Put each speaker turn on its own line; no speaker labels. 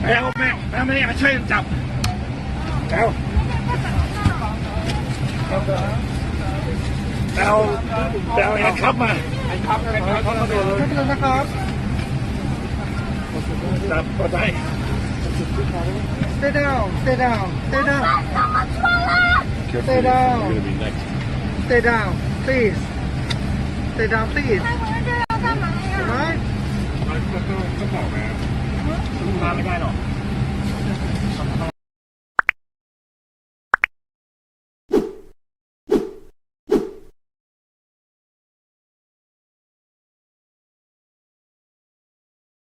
ไม่อยากช่วยจับแล้วแอนครับมาแอนครับมาดูเลยนะครับจับก็ได้
Stay down, stay down, stay down. Stay down. Stay down, please. Stay down, please.
ก็บอกนะมาไม่ได้หรอก